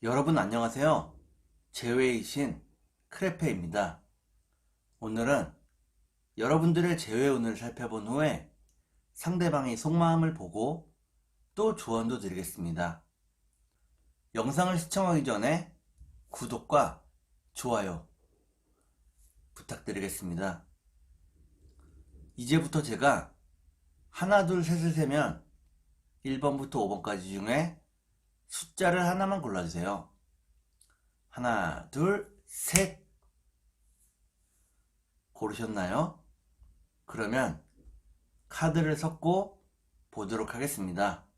여러분 안녕하세요. 제외이신 크레페입니다. 오늘은 여러분들의 제외운을 살펴본 후에 상대방의 속마음을 보고 또 조언도 드리겠습니다. 영상을 시청하기 전에 구독과 좋아요 부탁드리겠습니다. 이제부터 제가 하나 둘 셋을 세면 1번부터 5번까지 중에 숫자를 하나만 골라주세요. 하나, 둘, 셋. 고르셨나요? 그러면 카드를 섞고 보도록 하겠습니다.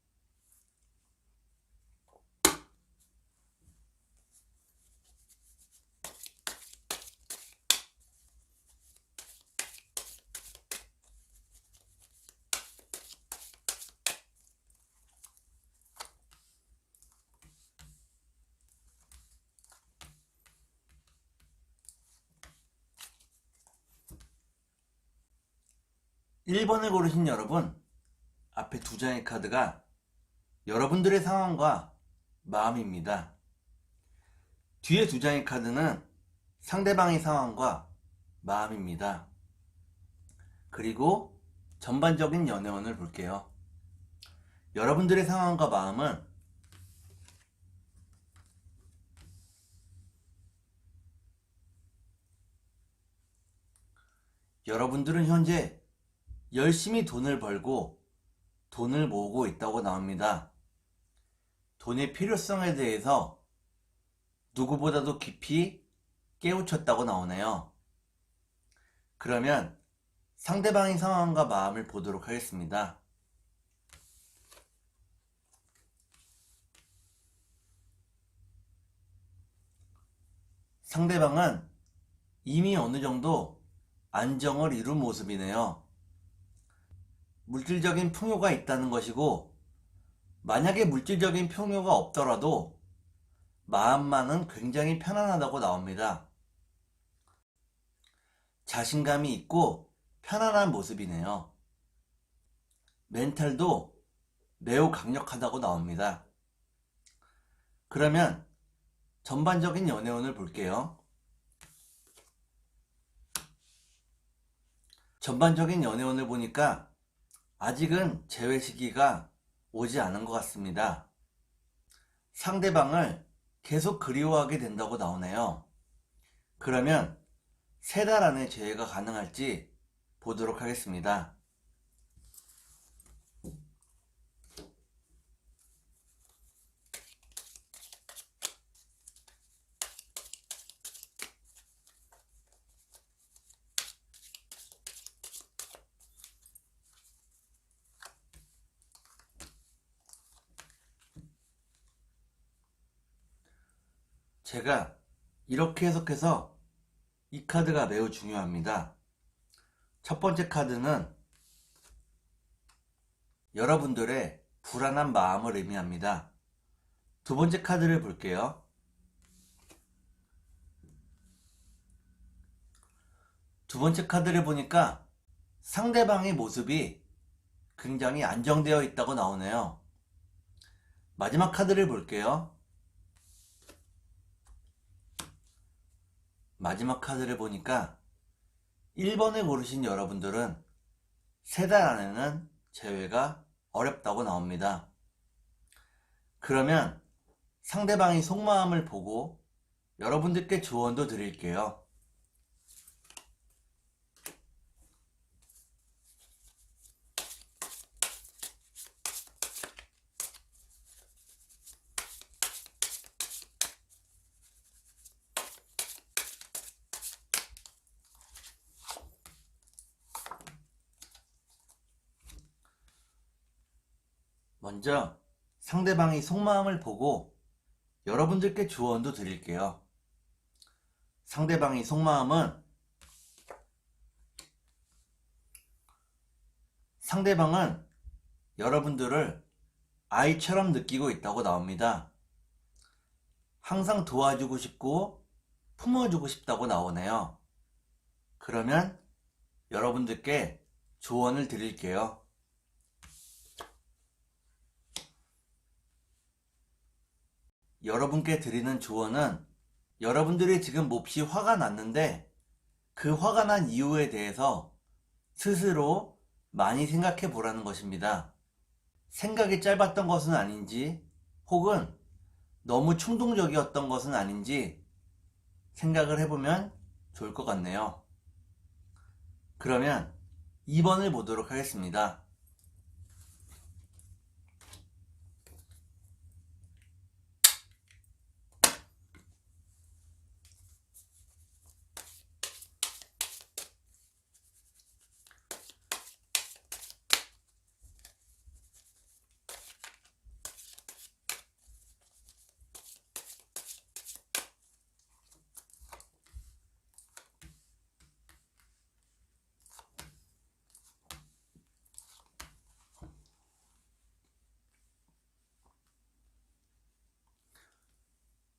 1번을 고르신 여러분, 앞에 두 장의 카드가 여러분들의 상황과 마음입니다. 뒤에 두 장의 카드는 상대방의 상황과 마음입니다. 그리고 전반적인 연애운을 볼게요. 여러분들의 상황과 마음은 여러분들은 현재 열심히 돈을 벌고 돈을 모으고 있다고 나옵니다. 돈의 필요성에 대해서 누구보다도 깊이 깨우쳤다고 나오네요. 그러면 상대방의 상황과 마음을 보도록 하겠습니다. 상대방은 이미 어느 정도 안정을 이룬 모습이네요. 물질적인 풍요가 있다는 것이고, 만약에 물질적인 풍요가 없더라도 마음만은 굉장히 편안하다고 나옵니다. 자신감이 있고 편안한 모습이네요. 멘탈도 매우 강력하다고 나옵니다. 그러면 전반적인 연애운을 볼게요. 전반적인 연애운을 보니까 아직은 재회 시기가 오지 않은 것 같습니다. 상대방을 계속 그리워하게 된다고 나오네요. 그러면 3달 안에 재회가 가능할지 보도록 하겠습니다. 제가 이렇게 해석해서 이 카드가 매우 중요합니다. 첫 번째 카드는 여러분들의 불안한 마음을 의미합니다. 두 번째 카드를 볼게요. 두 번째 카드를 보니까 상대방의 모습이 굉장히 안정되어 있다고 나오네요. 마지막 카드를 볼게요. 마지막 카드를 보니까 1번을 고르신 여러분들은 3달 안에는 재회가 어렵다고 나옵니다. 그러면 상대방의 속마음을 보고 여러분들께 조언도 드릴게요. 먼저 상대방의 속마음을 보고 여러분들께 조언도 드릴게요. 상대방의 상대방은 여러분들을 아이처럼 느끼고 있다고 나옵니다. 항상 도와주고 싶고 품어주고 싶다고 나오네요. 그러면 여러분들께 조언을 드릴게요. 여러분께 드리는 조언은 여러분들이 지금 몹시 화가 났는데 그 화가 난 이유에 대해서 스스로 많이 생각해 보라는 것입니다. 생각이 짧았던 것은 아닌지 혹은 너무 충동적이었던 것은 아닌지 생각을 해보면 좋을 것 같네요. 그러면 2번을 보도록 하겠습니다.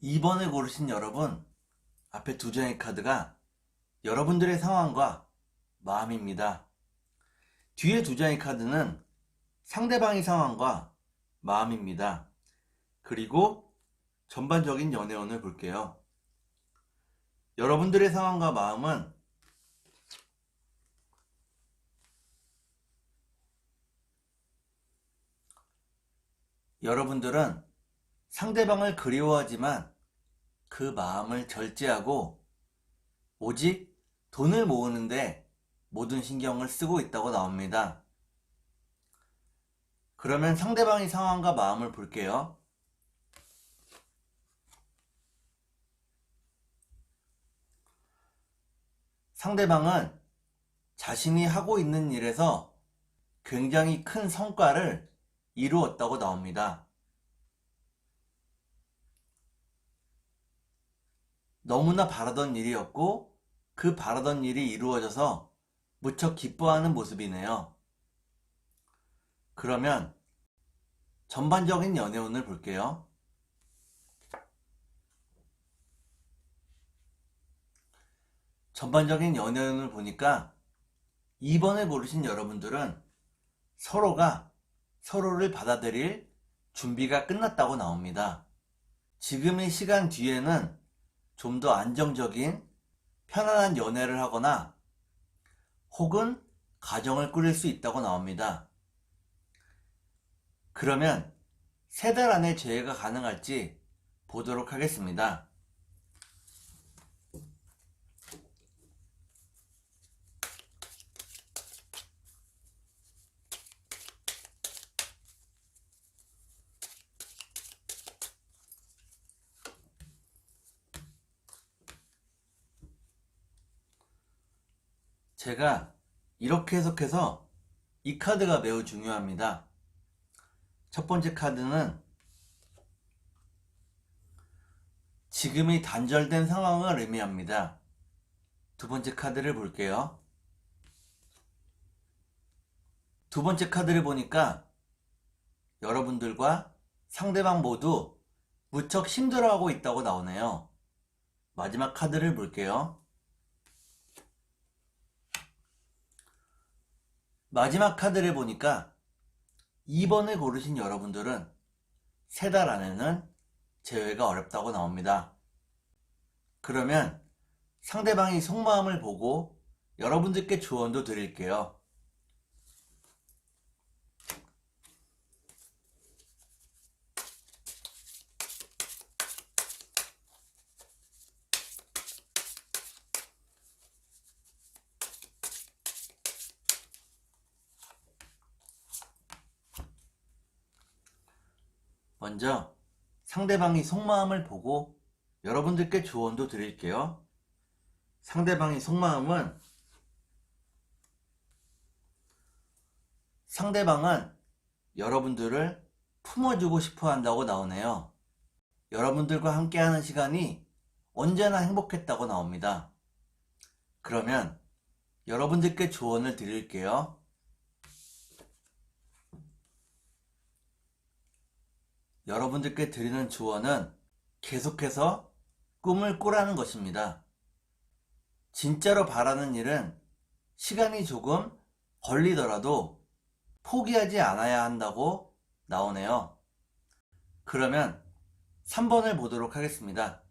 2번을 고르신 여러분, 앞에 두 장의 카드가 여러분들의 상황과 마음입니다. 뒤에 두 장의 카드는 상대방의 상황과 마음입니다. 그리고 전반적인 연애운을 볼게요. 여러분들의 상황과 마음은 여러분들은 상대방을 그리워하지만 그 마음을 절제하고 오직 돈을 모으는데 모든 신경을 쓰고 있다고 나옵니다. 그러면 상대방의 상황과 마음을 볼게요. 상대방은 자신이 하고 있는 일에서 굉장히 큰 성과를 이루었다고 나옵니다. 너무나 바라던 일이었고 그 바라던 일이 이루어져서 무척 기뻐하는 모습이네요. 그러면 전반적인 연애운을 볼게요. 전반적인 연애운을 보니까 2번을 고르신 여러분들은 서로가 서로를 받아들일 준비가 끝났다고 나옵니다. 지금의 시간 뒤에는 좀 더 안정적인 편안한 연애를 하거나 혹은 가정을 꾸릴 수 있다고 나옵니다. 그러면 3달 안에 재회가 가능할지 보도록 하겠습니다. 제가 이렇게 해석해서 이 카드가 매우 중요합니다. 첫 번째 카드는 지금이 단절된 상황을 의미합니다. 두 번째 카드를 볼게요. 두 번째 카드를 보니까 여러분들과 상대방 모두 무척 힘들어하고 있다고 나오네요. 마지막 카드를 볼게요. 마지막 카드를 보니까 2번을 고르신 여러분들은 3달 안에는 재회가 어렵다고 나옵니다. 그러면 상대방의 속마음을 보고 여러분들께 조언도 드릴게요. 먼저 상대방의 속마음을 보고 여러분들께 조언도 드릴게요. 상대방의 속마음은 상대방은 여러분들을 품어주고 싶어 한다고 나오네요. 여러분들과 함께하는 시간이 언제나 행복했다고 나옵니다. 그러면 여러분들께 조언을 드릴게요. 여러분들께 드리는 조언은 계속해서 꿈을 꾸라는 것입니다. 진짜로 바라는 일은 시간이 조금 걸리더라도 포기하지 않아야 한다고 나오네요. 그러면 3번을 보도록 하겠습니다.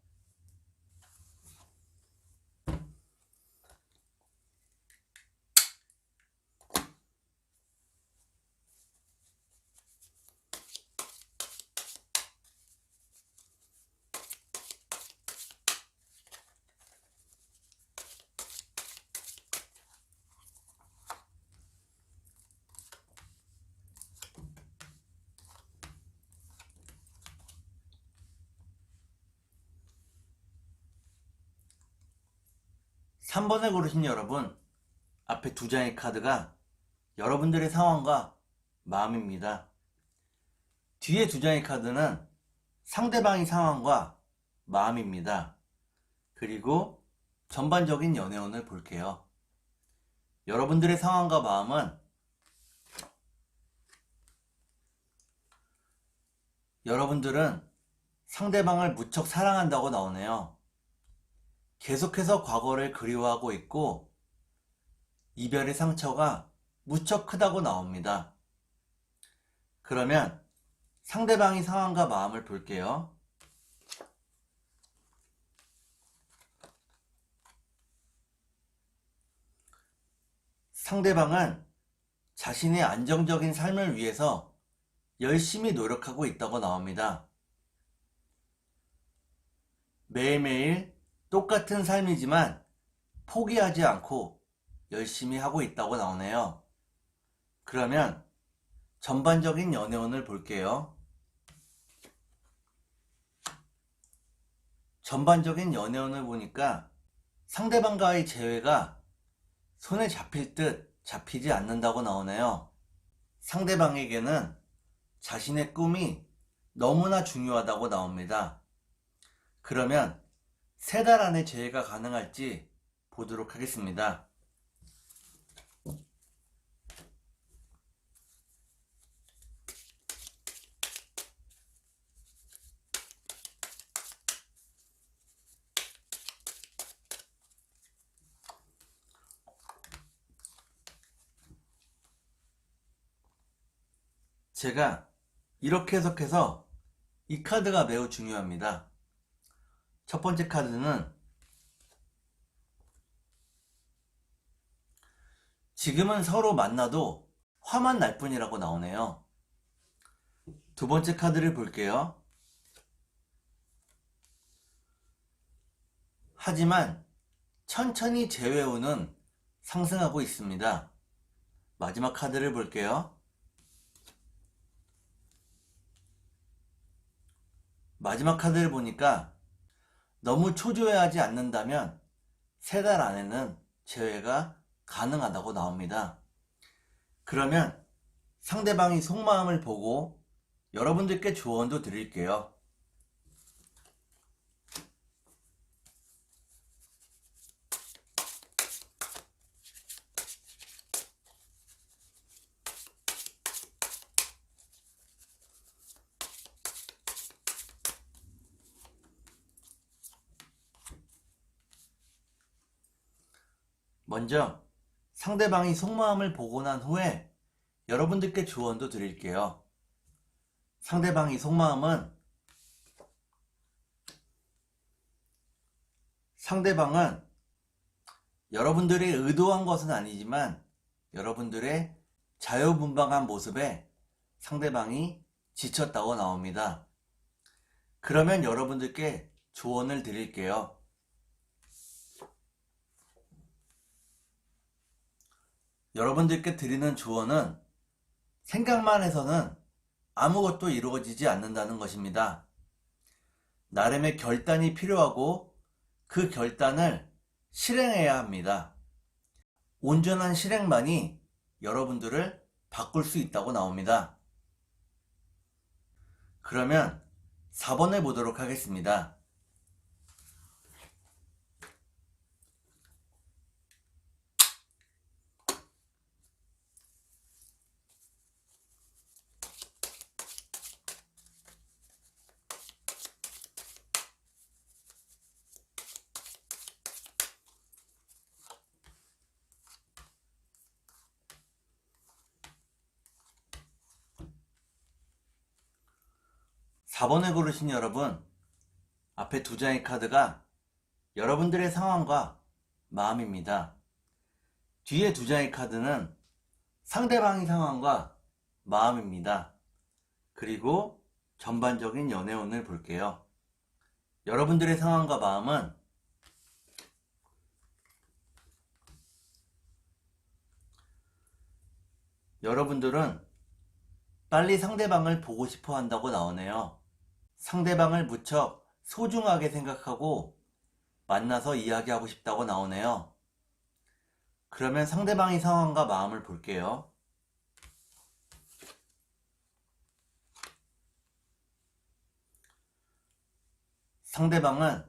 삼 번을 고르신 여러분, 앞에 두 장의 카드가 여러분들의 상황과 마음입니다. 뒤에 두 장의 카드는 상대방의 상황과 마음입니다. 그리고 전반적인 연애운을 볼게요. 여러분들의 상황과 마음은 여러분들은 상대방을 무척 사랑한다고 나오네요. 계속해서 과거를 그리워하고 있고 이별의 상처가 무척 크다고 나옵니다. 그러면 상대방의 상황과 마음을 볼게요. 상대방은 자신의 안정적인 삶을 위해서 열심히 노력하고 있다고 나옵니다. 매일매일 똑같은 삶이지만 포기하지 않고 열심히 하고 있다고 나오네요. 그러면 전반적인 연애운을 볼게요. 전반적인 연애운을 보니까 상대방과의 재회가 손에 잡힐 듯 잡히지 않는다고 나오네요. 상대방에게는 자신의 꿈이 너무나 중요하다고 나옵니다. 그러면 3달 안에 재회가 가능할지 보도록 하겠습니다. 제가 이렇게 해석해서 이 카드가 매우 중요합니다. 첫 번째 카드는 지금은 서로 만나도 화만 날 뿐이라고 나오네요. 두 번째 카드를 볼게요. 하지만 천천히 재회운은 상승하고 있습니다. 마지막 카드를 볼게요. 마지막 카드를 보니까 너무 초조해하지 않는다면 3달 안에는 재회가 가능하다고 나옵니다. 그러면 상대방이 속마음을 보고 여러분들께 조언도 드릴게요. 먼저 상대방이 속마음을 보고 난 후에 여러분들께 조언도 드릴게요. 상대방의 속마음은 상대방은 여러분들이 의도한 것은 아니지만 여러분들의 자유분방한 모습에 상대방이 지쳤다고 나옵니다. 그러면 여러분들께 조언을 드릴게요. 여러분들께 드리는 조언은 생각만 해서는 아무것도 이루어지지 않는다는 것입니다. 나름의 결단이 필요하고 그 결단을 실행해야 합니다. 온전한 실행만이 여러분들을 바꿀 수 있다고 나옵니다. 그러면 4번을 보도록 하겠습니다. 4번을 고르신 여러분, 앞에 두 장의 카드가 여러분들의 상황과 마음입니다. 뒤에 두 장의 카드는 상대방의 상황과 마음입니다. 그리고 전반적인 연애운을 볼게요. 여러분들의 상황과 마음은 여러분들은 빨리 상대방을 보고 싶어 한다고 나오네요. 상대방을 무척 소중하게 생각하고 만나서 이야기하고 싶다고 나오네요. 그러면 상대방의 상황과 마음을 볼게요. 상대방은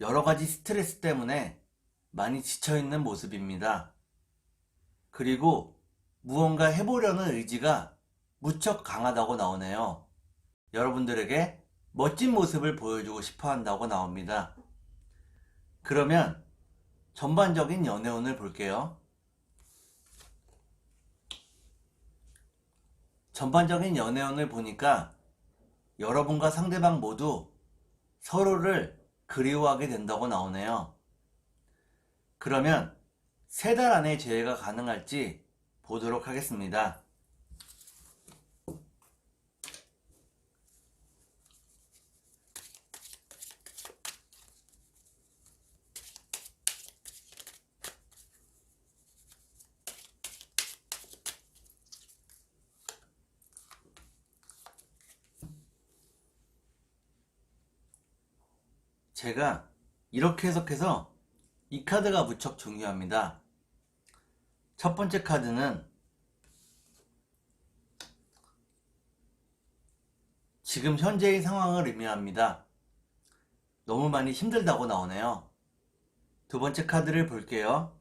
여러가지 스트레스 때문에 많이 지쳐있는 모습입니다. 그리고 무언가 해보려는 의지가 무척 강하다고 나오네요. 여러분들에게 멋진 모습을 보여주고 싶어 한다고 나옵니다. 그러면 전반적인 연애운을 볼게요. 전반적인 연애운을 보니까 여러분과 상대방 모두 서로를 그리워하게 된다고 나오네요. 그러면 3달 안에 재회가 가능할지 보도록 하겠습니다. 제가 이렇게 해석해서 이 카드가 무척 중요합니다. 첫 번째 카드는 지금 현재의 상황을 의미합니다. 너무 많이 힘들다고 나오네요. 두 번째 카드를 볼게요.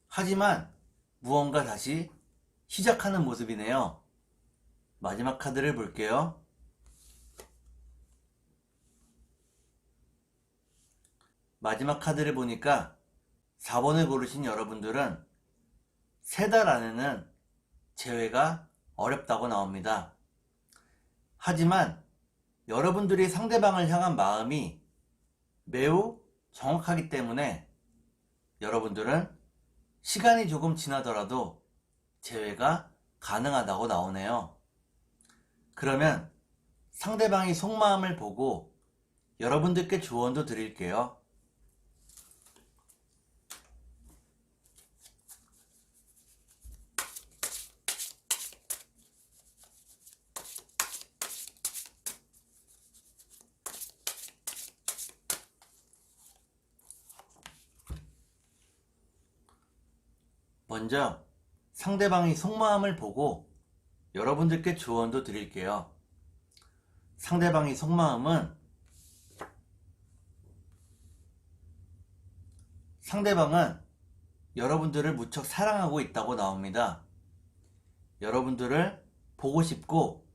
하지만 무언가 다시 시작하는 모습이네요. 마지막 카드를 볼게요. 마지막 카드를 보니까 4번을 고르신 여러분들은 3달 안에는 재회가 어렵다고 나옵니다. 하지만 여러분들이 상대방을 향한 마음이 매우 정확하기 때문에 여러분들은 시간이 조금 지나더라도 재회가 가능하다고 나오네요. 그러면 상대방의 속마음을 보고 여러분들께 조언도 드릴게요. 먼저 상대방의 속마음을 보고 여러분들께 조언도 드릴게요. 상대방의 속마음은 상대방은 여러분들을 무척 사랑하고 있다고 나옵니다. 여러분들을 보고 싶고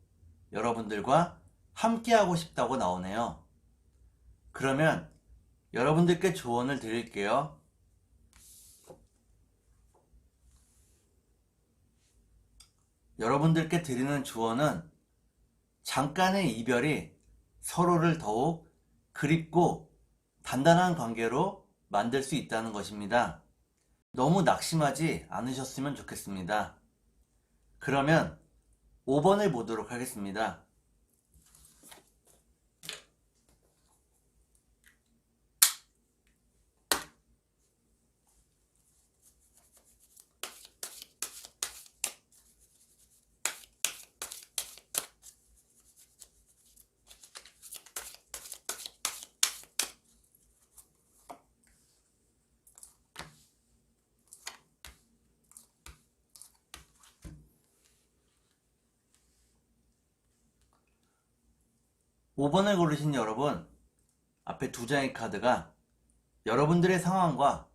여러분들과 함께하고 싶다고 나오네요. 그러면 여러분들께 조언을 드릴게요. 여러분들께 드리는 조언은 잠깐의 이별이 서로를 더욱 그립고 단단한 관계로 만들 수 있다는 것입니다. 너무 낙심하지 않으셨으면 좋겠습니다. 그러면 5번을 보도록 하겠습니다. 5번을 고르신 여러분, 앞에 두 장의 카드가 여러분들의 상황과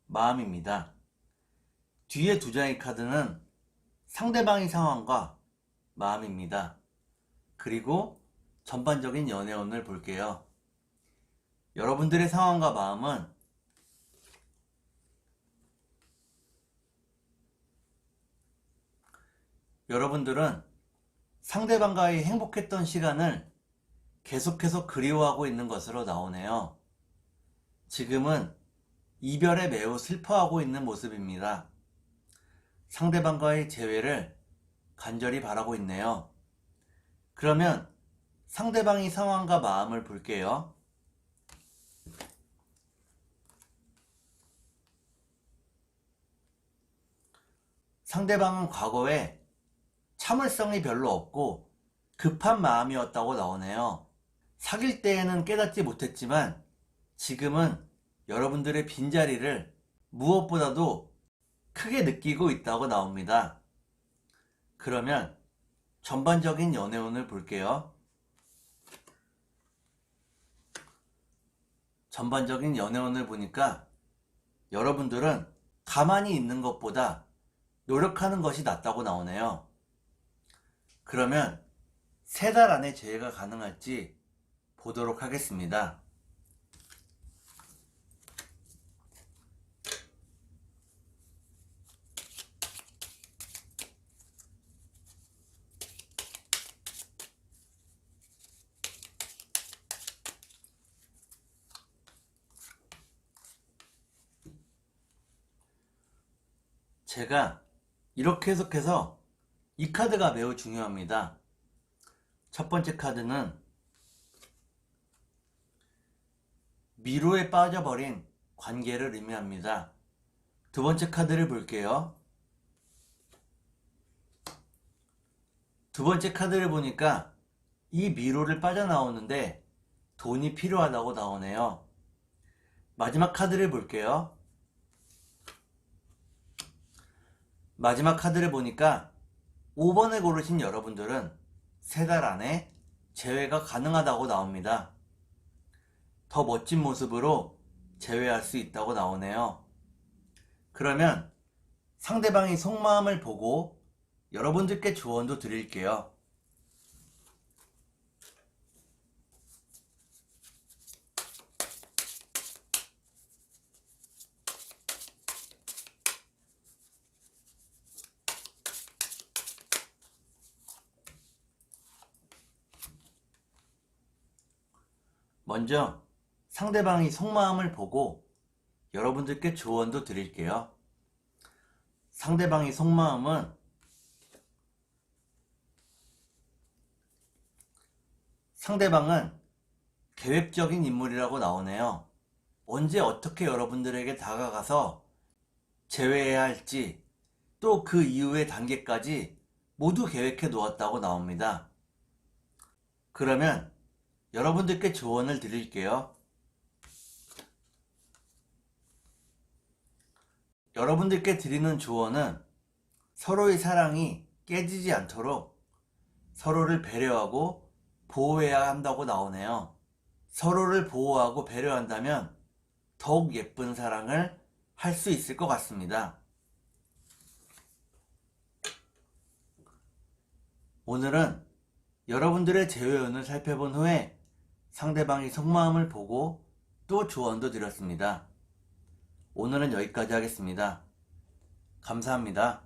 마음입니다. 뒤에 두 장의 카드는 상대방의 상황과 마음입니다. 그리고 전반적인 연애운을 볼게요. 여러분들의 상황과 마음은 여러분들은 상대방과의 행복했던 시간을 계속해서 그리워하고 있는 것으로 나오네요. 지금은 이별에 매우 슬퍼하고 있는 모습입니다. 상대방과의 재회를 간절히 바라고 있네요. 그러면 상대방의 상황과 마음을 볼게요. 상대방은 과거에 참을성이 별로 없고 급한 마음이었다고 나오네요. 사귈 때에는 깨닫지 못했지만 지금은 여러분들의 빈자리를 무엇보다도 크게 느끼고 있다고 나옵니다. 그러면 전반적인 연애운을 볼게요. 전반적인 연애운을 보니까 여러분들은 가만히 있는 것보다 노력하는 것이 낫다고 나오네요. 그러면 3달 안에 재회가 가능할지 보도록 하겠습니다. 제가 이렇게 해석해서 이 카드가 매우 중요합니다. 첫 번째 카드는 미로에 빠져버린 관계를 의미합니다. 두 번째 카드를 볼게요. 두 번째 카드를 보니까 이 미로를 빠져나오는데 돈이 필요하다고 나오네요. 마지막 카드를 볼게요. 마지막 카드를 보니까 5번을 고르신 여러분들은 3달 안에 재회가 가능하다고 나옵니다. 더 멋진 모습으로 재회할 수 있다고 나오네요. 그러면 상대방의 속마음을 보고 여러분들께 조언도 드릴게요. 먼저 상대방의 속마음을 보고 여러분들께 조언도 드릴게요. 상대방의 속마음은 상대방은 계획적인 인물이라고 나오네요. 언제 어떻게 여러분들에게 다가가서 재회해야 할지 또 그 이후의 단계까지 모두 계획해 놓았다고 나옵니다. 그러면 여러분들께 조언을 드릴게요. 여러분들께 드리는 조언은 서로의 사랑이 깨지지 않도록 서로를 배려하고 보호해야 한다고 나오네요. 서로를 보호하고 배려한다면 더욱 예쁜 사랑을 할 수 있을 것 같습니다. 오늘은 여러분들의 재회운을 살펴본 후에 상대방의 속마음을 보고 또 조언도 드렸습니다. 오늘은 여기까지 하겠습니다. 감사합니다.